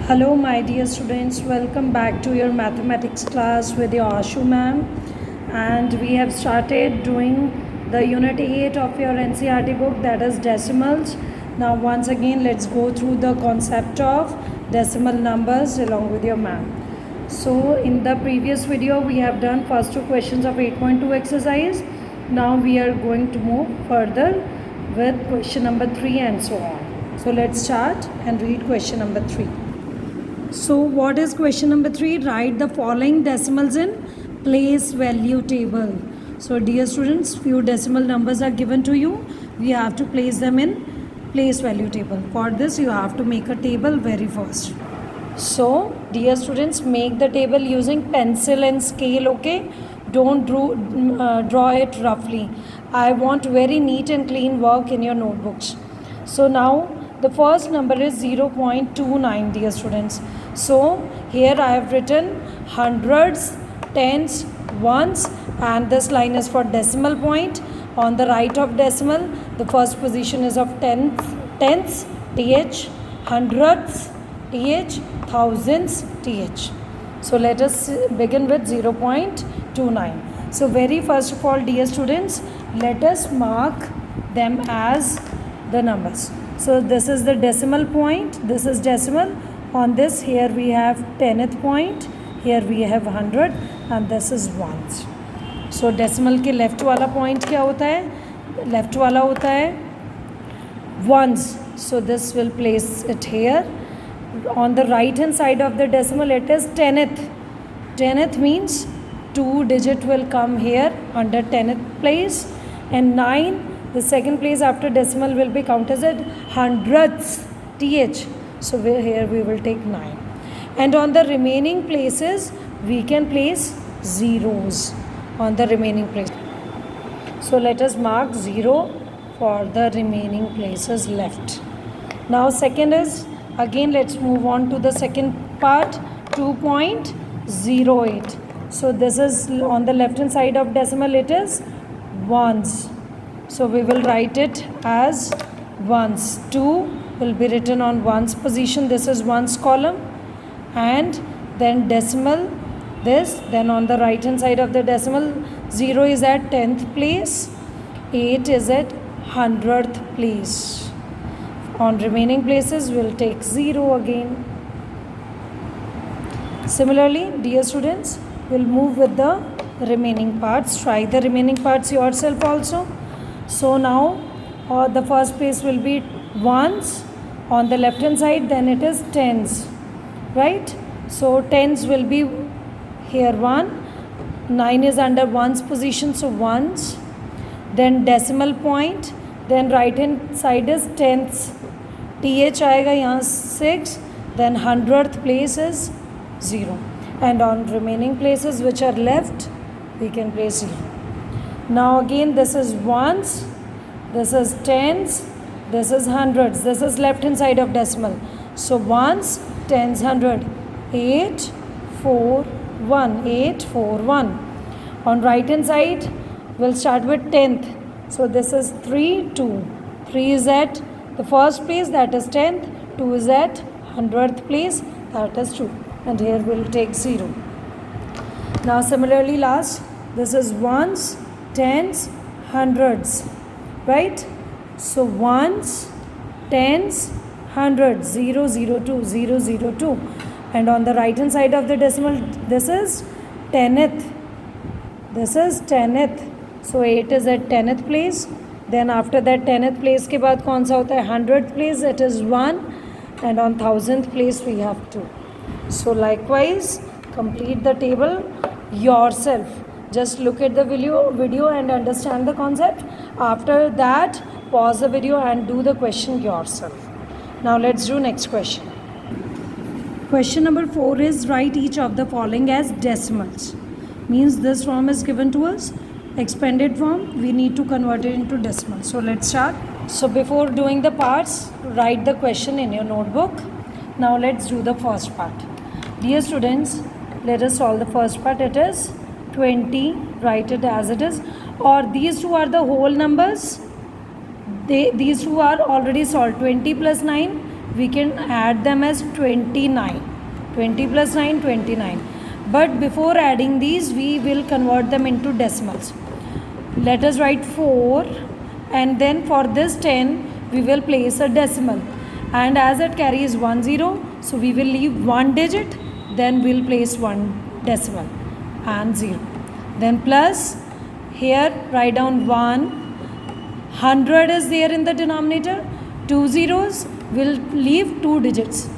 Hello my dear students, welcome back to your mathematics class with your Ashu ma'am, and we have started doing the unit 8 of your NCERT book, that is decimals. Now once again let's go through the concept of decimal numbers along with your ma'am. So in the previous video we have done first two questions of 8.2 exercise. Now we are going to move further with question number 3 and so on. So let's start and read question number 3. So what is question number 3? Write the following decimals in place value table. So dear students, few decimal numbers are given to you. We have to place them in place value table. For this you have to make a table very first. So dear students, make the table using pencil and scale, okay? Don't draw it roughly. I want very neat and clean work in your notebooks. So now the first number is 0.29, dear students. So here I have written hundreds, tens, ones, and this line is for decimal point. On the right of decimal, the first position is of tenths, th, hundredths, th, thousands, th. So let us begin with 0.29. So very first of all, dear students, let us mark them as the numbers. So this is the decimal point, this is decimal. On this, here we have 10th point, here we have 100, and this is ones. So decimal के left वाला point क्या होता है? Left वाला होता है ones. So this will place it here. On the right hand side of the decimal, it is 10th. 10th means 2 digit will come here under 10th place, and 9, the second place after decimal, will be counted as hundredths, th. So here we will take 9. And on the remaining places, we can place zeros on the remaining place. So let us mark 0 for the remaining places left. Now second is, again let's move on to the second part, 2.08. So this is on the left hand side of decimal, it is ones. So we will write it as ones. 2 will be written on ones position, this is ones column, and then decimal this, then on the right hand side of the decimal, 0 is at 10th place, 8 is at 100th place. On remaining places we'll take 0 again. Similarly, dear students, we'll move with the remaining parts. Try the remaining parts yourself also. So now the first place will be ones on the left hand side, then it is tens, right? So tens will be here 1, 9 is under ones position, so ones, then decimal point, then right hand side is tenths, th आएगा यहाँ 6, then 100th place is 0, and on remaining places which are left we can place 0. Now again this is ones, this is tens, this is hundreds, this is left hand side of decimal. So ones, tens, 100, 8, 4, 1, 8, 4, 1. On right hand side we'll start with 10th. So this is 3, 2. 3 is at the first place, that is 10th. 2 is at 100th place, that is 2. And here we'll take 0. Now similarly last, this is ones, tens, hundreds, right? So ones, tens, hundreds, 0, 0, 2, 0, 0, 2. And on the right hand side of the decimal, this is 10th. This is 10th. So 8 is at 10th place. Then after that 10th place के बाद कौन सा होता है? 100th place, it is 1. And on 1000th place we have 2. So likewise, complete the table yourself. Just look at the video and understand the concept. After that, pause the video and do the question yourself. Now let's do next question. Question number 4 is, write each of the following as decimals. Means this form is given to us, expanded form, we need to convert it into decimals. So let's start. So before doing the parts, write the question in your notebook. Now let's do the first part. Dear students, let us solve the first part. It is 20, write it as it is, or these two are the whole numbers. These two are already solved. 20 plus 9, we can add them as 29. 20 plus 9, 29. But before adding these, we will convert them into decimals. Let us write 4, and then for this 10 we will place a decimal, and as it carries 1 0, so we will leave one digit, then we'll place one decimal and 0. Then plus, here write down 1. 100 is there in the denominator, 2 zeros will leave 2 digits.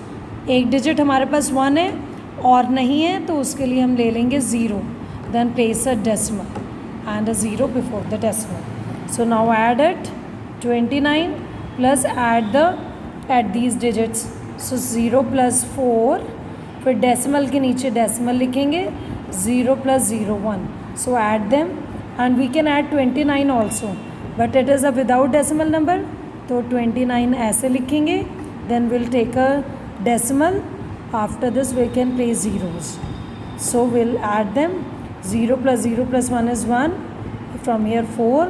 एक digit हमारे पास 1 है और नहीं है, तो उसके लिए हम ले लेंगे 0. Then place a decimal and a 0 before the decimal. So now add it, 29 plus add these digits. So 0 plus 4, फिर decimal के नीचे decimal लिखेंगे, 0 plus 0 1. So add them, and we can add 29 also, but it is a without decimal number, तो 29 ऐसे लिखेंगे. Then we'll take a decimal. After this we can place zeros. So we'll add them. 0 plus 1 is 1. From here 4,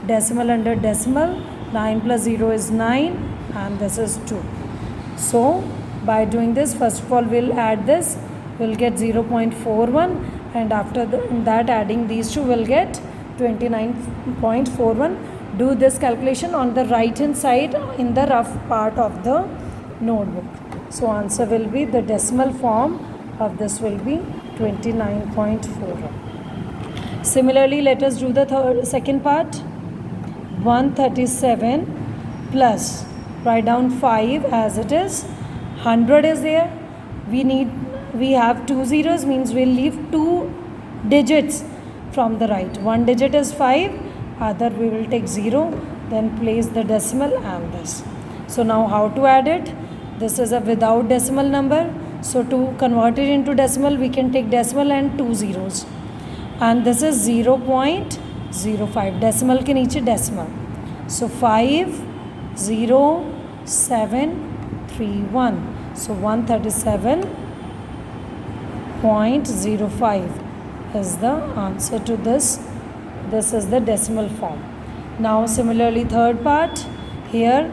decimal under decimal, 9 plus 0 is 9, and this is 2. So by doing this, first of all we'll add this, we'll get 0.41, and after that adding these two we'll get 29.41. Do this calculation on the right hand side in the rough part of the notebook. So answer will be, the decimal form of this will be 29.41. Similarly, let us do the second part. 137 plus, write down 5 as it is. 100 is there. We have 2 zeros, means we'll leave 2 digits from the right. One digit is 5, other we will take 0, then place the decimal and this. So now how to add it? This is a without decimal number. So to convert it into decimal, we can take decimal and 2 zeros. And this is 0.05. Decimal के नीचे decimal. So 50731. So 137.05 is the answer to this. This is the decimal form. Now similarly, third part. Here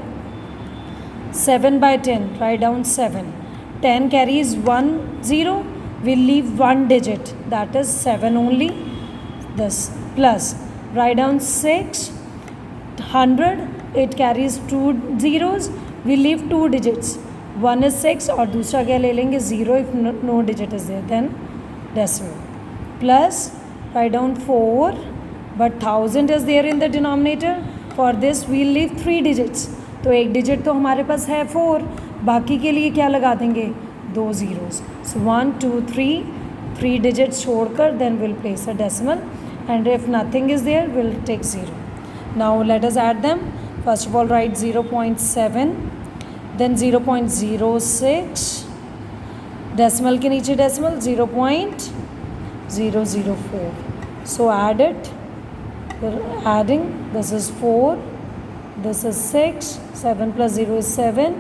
7 by 10, write down 7. 10 carries 1 0, we'll leave one digit, that is 7 only. This plus, write down 6. 100, it carries 2 zeros, we'll leave 2 digits. One is 6 और दूसरा क्या ले लेंगे 0 if no digit is there, then decimal. Plus, write down 4, but 1000 is there in the denominator. For this we'll leave 3 digits. तो एक digit तो हमारे पास है 4, बाकी के लिए क्या लगा देंगे 2 zeros. So 1 2 3 digits छोड़कर then we'll place a decimal, and if nothing is there we'll take 0. Now let us add them. First of all write 0.7, then 0.06, decimal के नीचे decimal 0.004. So add it. We're adding. This is 4. This is 6, 7 plus 0 is 7,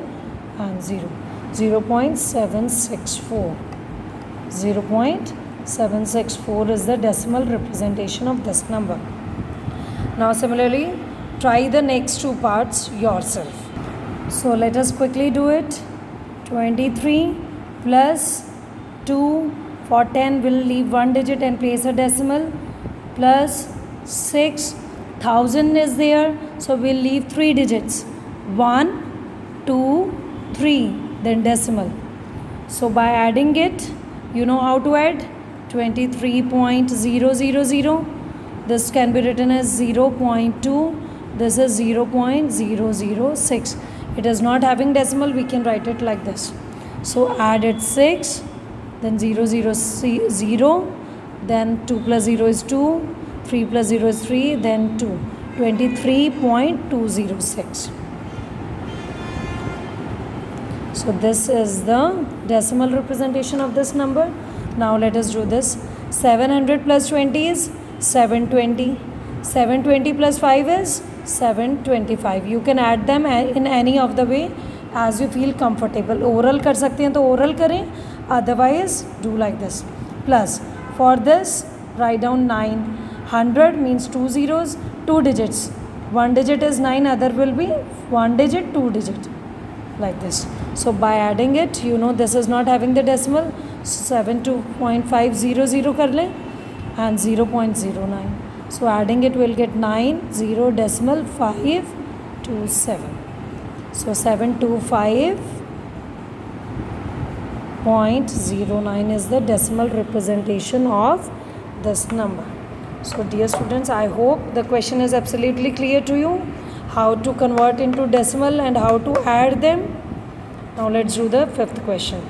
and 0. 0.764. 0.764 is the decimal representation of this number. Now similarly, try the next two parts yourself. So let us quickly do it. 23 plus 2, for 10 we'll leave one digit and place a decimal, plus 6. 1000 is there, so we'll leave 3 digits, 1 2 3, then decimal. So by adding it, you know how to add. 23.000, this can be written as 0.2, this is 0.006. It is not having decimal, we can write it like this. So add it 6, then 0, then 2 plus 0 is 2, 3 plus 0 is 3, then 2. 23.206. So this is the decimal representation of this number. Now let us do this. 700 plus 20 is 720. 720 plus 5 is 725. You can add them in any of the way as you feel comfortable. Oral कर सकते हैं तो oral करें, otherwise do like this. Plus for this write down 9. 100 means 2 zeros, 2 digits. One digit is 9, other will be one digit, 2 digit. like this. So by adding it, you know this is not having the decimal, 72.500 kar le and 0.09. So adding it will get 9.0.527. So 725.09 is the decimal representation of this number. So dear students, I hope the question is absolutely clear to you, how to convert into decimal and how to add them. Now let's do the fifth question.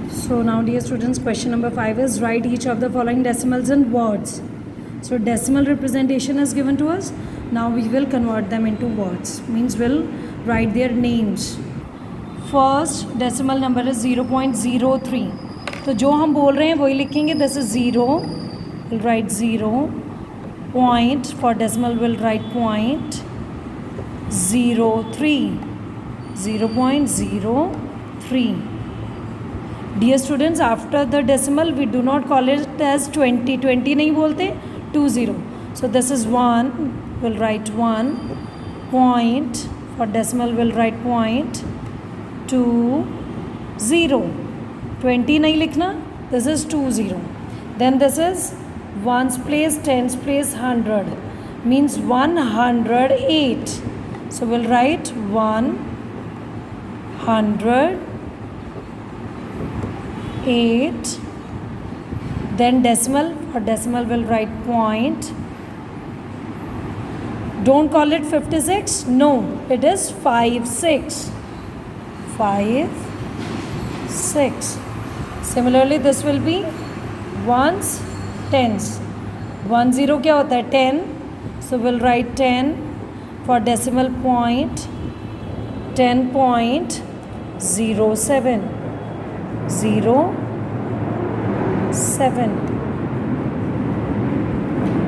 So now dear students, question number 5 is write each of the following decimals in words. So decimal representation is given to us. Now we will convert them into words. Means we'll write their names. First decimal number is 0.03. तो जो हम बोल रहे हैं वही लिखेंगे. This is 0. We'll write 0. Point for decimal we'll write 0.03. 0.03. Dear students, after the decimal we do not call it as 20. 20 नहीं बोलते. 20. So this is 1. We'll write 1. Point for decimal we'll write 0.20. 20 नहीं लिखना. This is 20. Then this is ones place, tens place, 100. Means 108. So we'll write 108. Then decimal. For decimal we'll write point. Don't call it 56. No, it is 56. 56. Similarly, this will be ones, tens. 10 क्या होता है? 10. So we'll write 10 for decimal point. 10.07. 07.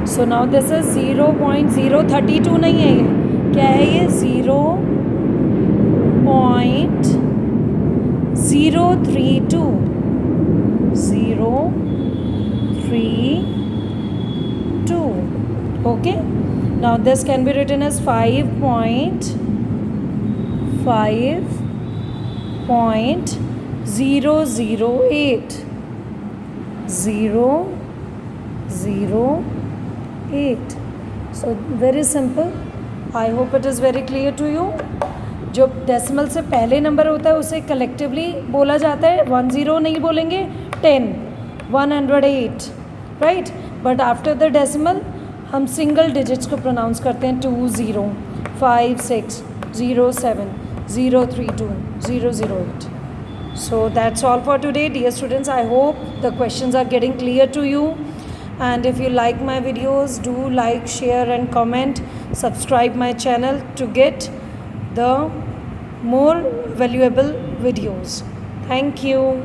So now this is 0.032 नहीं है ये. क्या है ये? 0.032. 0.32. Okay. Now this can be written as 5.008. 0.008. So very simple. I hope it is very clear to you. जो डेसिमल से पहले नंबर होता है उसे कलेक्टिवली बोला जाता है. 10 नहीं बोलेंगे. 10, 108, right. But after the decimal हम सिंगल डिजिट्स को प्रोनाउंस करते हैं. 20, 56, 07, 032, 008. So that's all for today, dear students. I hope the questions are getting clear to you. And if you like my videos, do like, share and comment. Subscribe my channel to get the more valuable videos. Thank you.